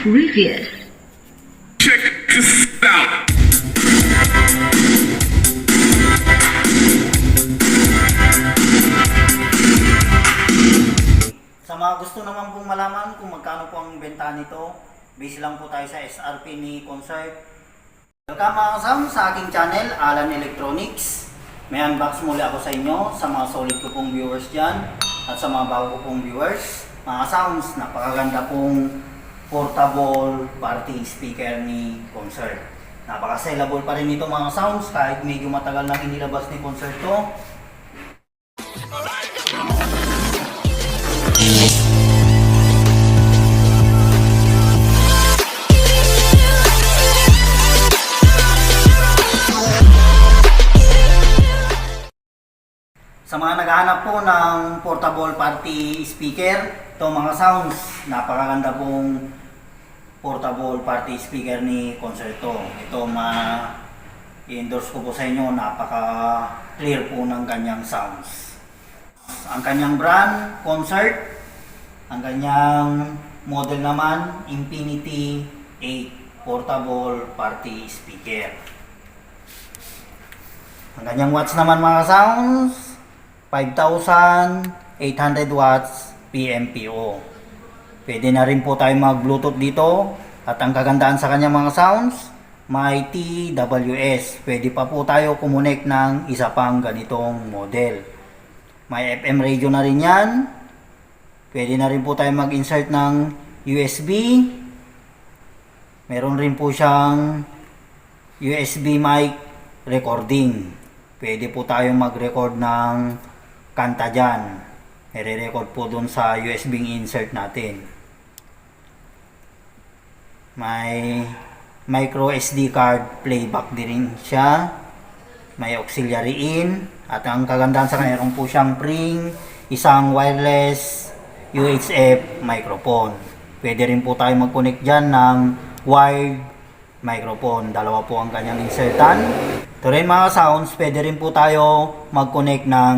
Previous. Check this out. Sa mga gusto naman pong malaman kung magkano po ang benta nito, base lang po tayo sa SRP ni Concert. Welcome mga kasama sa aking channel, Alan Electronics. May unbox muli ako sa inyo, sa mga solid ko pong viewers dyan, at sa mga bago ko pong viewers. Mga sounds, napakaganda pong portable party speaker ni Concert. Napaka-sellable pa rin ito mga sounds kahit medyo matagal na inilabas ni Concert to. Sa mga naghahanap po ng portable party speaker, ito mga sounds, napakaganda pong portable party speaker ni Concerto. Ito i-endorse ko po sa inyo, napaka-clear po ng kanyang sounds. Ang kanyang brand, Concert. Ang kanyang model naman, Infinity 8 portable party speaker. Ang kanyang watts naman mga sounds, 5,800 watts PMPO. Pwede na rin po tayo mag-Bluetooth dito. At ang kagandaan sa kanya mga sounds, may TWS. Pwede pa po tayo kumunik ng isa pang ganitong model. May FM radio na rin yan. Pwede na rin po tayo mag-insert ng USB. Meron rin po siyang USB mic recording. Pwede po tayo mag-record ng kanta dyan. I-record po dun sa USB insert natin. May micro SD card playback din rin siya. May auxiliary in. At ang kagandahan sa kanya, meron po siyang isang wireless UHF microphone. Pwede rin po tayo mag-connect dyan ng wired microphone. Dalawa po ang kanyang insertan. Ito rin mga sounds, pwede rin po tayo mag-connect ng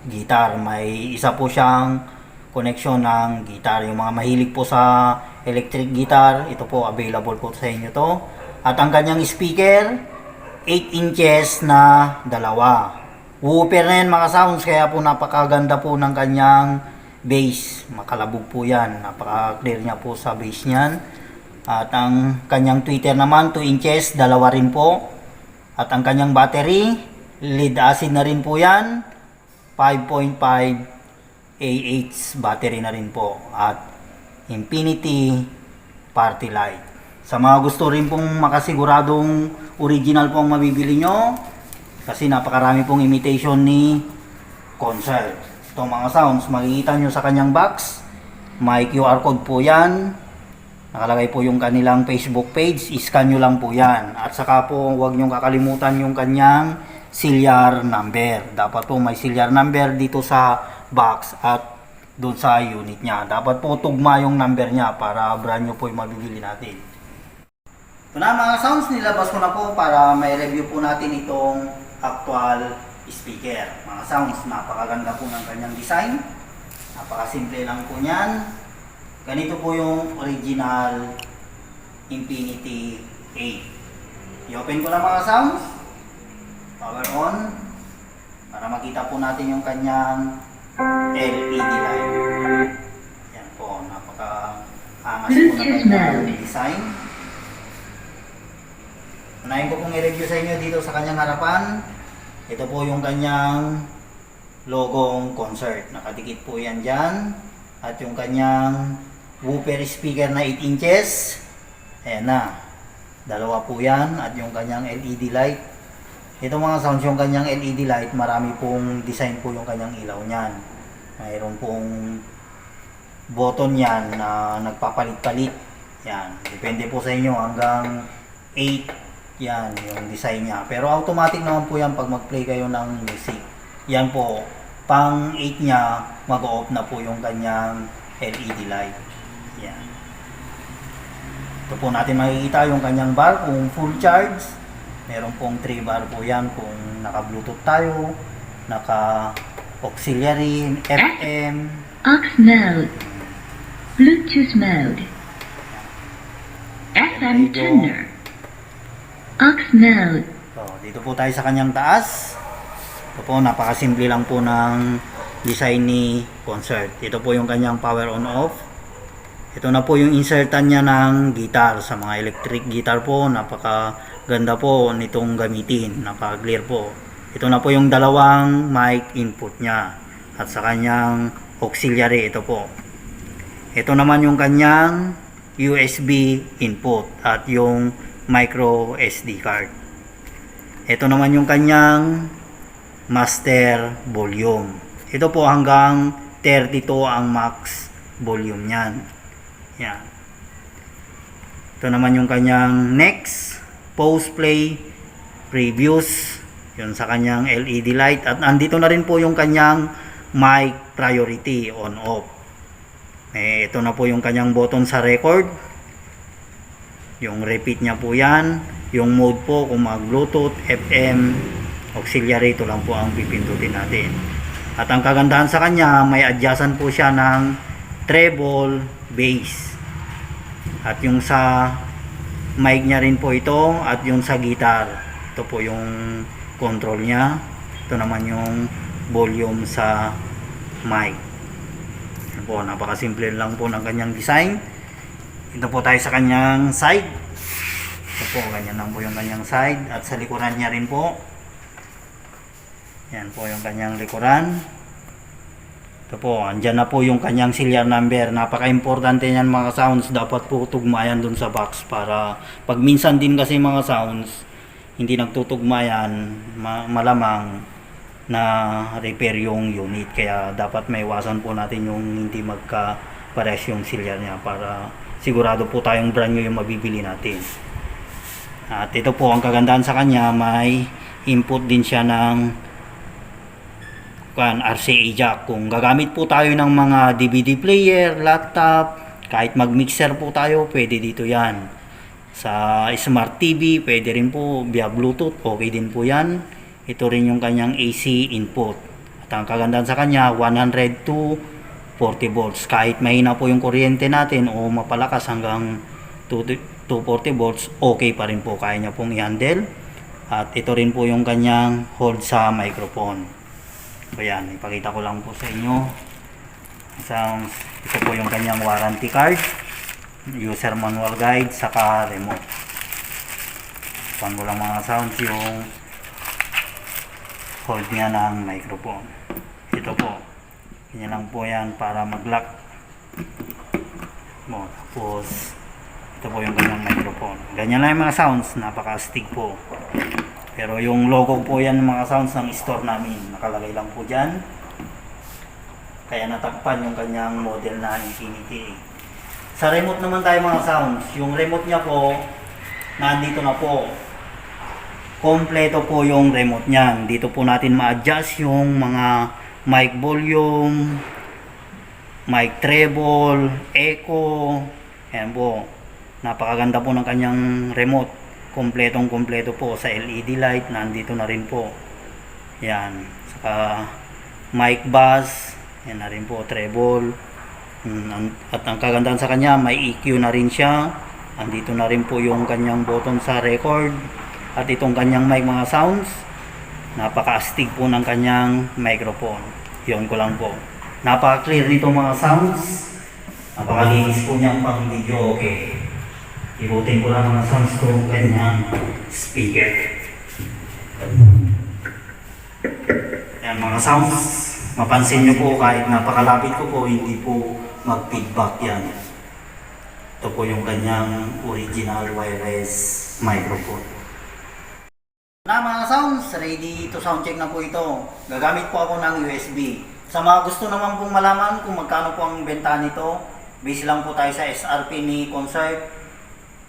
guitar. May isa po siyang connection ng guitar. Yung mga mahilig po sa electric guitar, ito po available po sa inyo to. At ang kanyang speaker, 8 inches na dalawa. Woofer na yan mga sounds, kaya po napakaganda po ng kanyang bass. Makalabog po yan, napaka-clear niya po sa bass niyan. At ang kanyang tweeter naman, 2 inches, dalawa rin po. At ang kanyang battery, lead acid na rin po yan. 5.5 AH battery na rin po. At Infinity Party Light. Sa mga gusto rin pong makasiguradong original po ang mabibili nyo, kasi napakarami pong imitation ni Concert. Itong mga sounds, makikita nyo sa kanyang box. May QR code po yan. Nakalagay po yung kanilang Facebook page, iscan nyo lang po yan. At saka po huwag nyo kakalimutan yung kanyang serial number. Dapat po may serial number dito sa box at doon sa unit niya. Dapat po tugma yung number niya para brand new po yung mabibili natin. Ito na mga sounds, nilabas ko na po para may review po natin itong actual speaker. Mga sounds, napakaganda po ng kanyang design. Napakasimple lang po niyan. Ganito po yung original Infinity 8. I-open ko lang mga sounds. Power on. Para makita po natin yung kanyang LED light. Yan po. Napaka-angas po ng kanyang design. Unahin ko pong i-review sa inyo dito sa kanyang harapan. Ito po yung kanyang logong Concert. Nakadikit po yan dyan. At yung kanyang woofer speaker na 8 inches. Ayan na. Dalawa po yan. At yung kanyang LED light. Ito mga sounds, yung kanyang LED light, marami pong design po yung kanyang ilaw niyan. Mayroon pong button yan na nagpapalit-palit. Yan. Depende po sa inyo hanggang 8. Yan yung design niya. Pero automatic naman po yan pag mag-play kayo ng music. Yan po. Pang 8 niya, mag-off na po yung kanyang LED light. Yan. Ito po natin makikita yung kanyang bar kung full charge. Meron pong 3 bar po yan kung naka-Bluetooth tayo, naka-auxiliary, FM, Aux mode. Bluetooth mode. and Medyo- tender. Aux mode. So, dito po tayo sa kanyang taas. Ito po, napakasimple lang po ng design ni Concert. Ito po yung kanyang power on off. Ito na po yung insertan niya ng guitar. Sa mga electric guitar po, napakaganda po nitong gamitin. Napaka-clear po. Ito na po yung dalawang mic input niya. At sa kanyang auxiliary, ito po. Ito naman yung kanyang USB input at yung micro SD card. Ito naman yung kanyang master volume. Ito po hanggang 32 ang max volume niyan. Yan. Ito naman yung kanyang next, pause, play, previews. Yun sa kanyang LED light. At andito na rin po yung kanyang mic priority on off. Ito na po yung kanyang button sa record. Yung repeat niya po yan. Yung mode po kung mag Bluetooth, FM, auxiliary, ito lang po ang pipindutin natin. At ang kagandahan sa kanya, may adjustan po siya ng treble, bass. At yung sa mic niya rin po ito, at yung sa guitar, ito po yung control niya. Ito naman yung volume sa mic. Ito po, napakasimple lang po ng kanyang design. Ito po tayo sa kanyang side. Ito po, ganyan lang po yung kanyang side. At sa likuran niya rin po, yan po yung kanyang likuran. Ito po, andyan na po yung kanyang serial number. Napaka-importante niyan mga sounds. Dapat po tugmayan dun sa box para pag minsan din kasi mga sounds hindi nagtutugmayan, malamang na repair yung unit. Kaya dapat may iwasan po natin yung hindi magka-pares yung serial niya para sigurado po tayong brand new yung mabibili natin. At ito po ang kagandahan sa kanya, may input din siya ng RCA jack. Kung gagamit po tayo ng mga DVD player, laptop, kahit mag-mixer po tayo, pwede dito yan. Sa smart TV, pwede rin po via Bluetooth, okay din po yan. Ito rin yung kanyang AC input. At ang kagandahan sa kanya, 100 to 40 volts. Kahit mahina po yung kuryente natin o mapalakas hanggang 240 volts, okay pa rin po. Kaya niya pong i-handle. At ito rin po yung kanyang hold sa microphone. So yan, ipakita ko lang po sa inyo. Ito po yung kanyang warranty card, user manual guide, saka remote. Kuhan ko lang mga sounds yung hold niya ng microphone. Ito po, ganyan lang po yan para mag-lock. Tapos ito po yung kanyang microphone. Ganyan lang yung mga sounds, napaka-astig po. Pero yung logo po yan mga sounds ng store namin, nakalagay lang po dyan. Kaya natakpan yung kanyang model na Infinity. Sa remote naman tayo mga sounds, yung remote niya po, nandito na po. Kompleto po yung remote niyan. Dito po natin ma-adjust yung mga mic volume, mic treble, echo. Ayan po. Napakaganda po ng kanyang remote. Kompletong-kompleto po sa LED light, nandito na rin po. Yan. Saka mic bass, yan na rin po, treble. At ang kagandahan sa kanya, may EQ na rin siya. Andito na rin po yung kanyang button sa record. At itong kanyang mic mga sounds, napaka-astig po ng kanyang microphone. Yun ko lang po. Napaka-clear nito mga sounds. Napakalinis po niyang pang video, okay. Ibutin ko lang mga sounds ko kanyang speaker. Yan mga sounds, mapansin nyo po kahit napakalapit ko po, hindi po mag-feedback yan. Ito po yung kanyang original wireless microphone. Na mga sounds, ready to sound check na po ito. Gagamit po ako ng USB. Sa mga gusto naman pong malaman kung magkano po ang benta nito, base lang po tayo sa SRP ni Concert.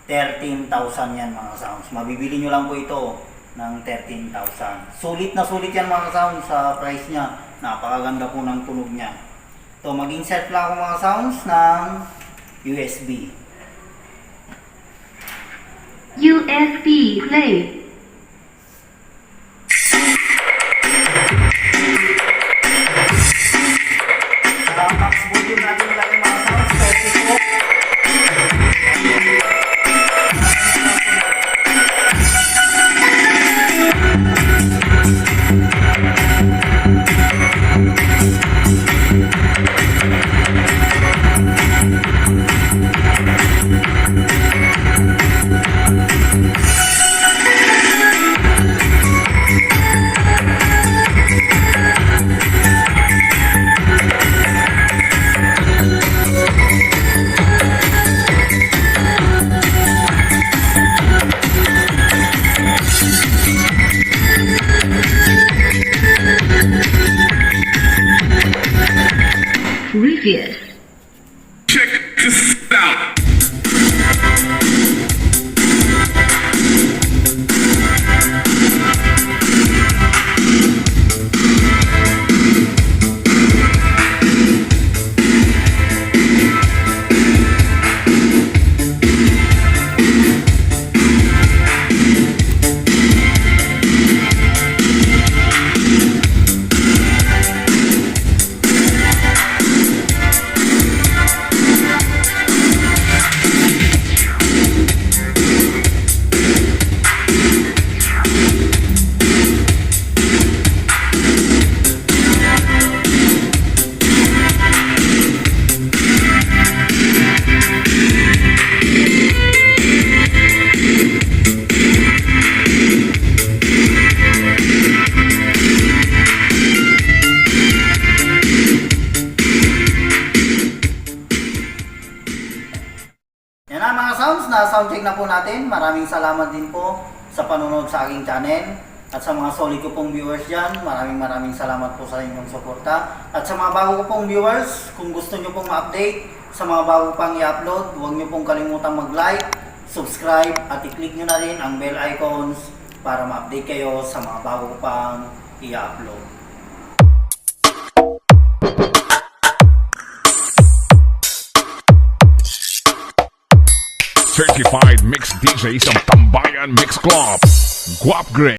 13,000 yan mga sounds. Mabibili nyo lang po ito ng 13,000. Sulit na sulit yan mga sounds sa price niya. Napakaganda po ng tunog niya. Ito, mag-insert lang ako mga sounds ng USB. USB play. Sa max volume natin nilagay mga sounds, 30 po. this out. Yan na mga sounds, na sound check na po natin. Maraming salamat din po sa panonood sa aking channel. At sa mga solid ko pong viewers dyan, maraming salamat po sa inyong suporta. At sa mga bago ko pong viewers, kung gusto nyo pong ma-update sa mga bago pang i-upload, huwag nyo pong kalimutang mag-like, subscribe, at i-click nyo na rin ang bell icons para ma-update kayo sa mga bago ko pang i-upload. Certified Mix DJ sa Tambayan Mix Club. Guap Grey.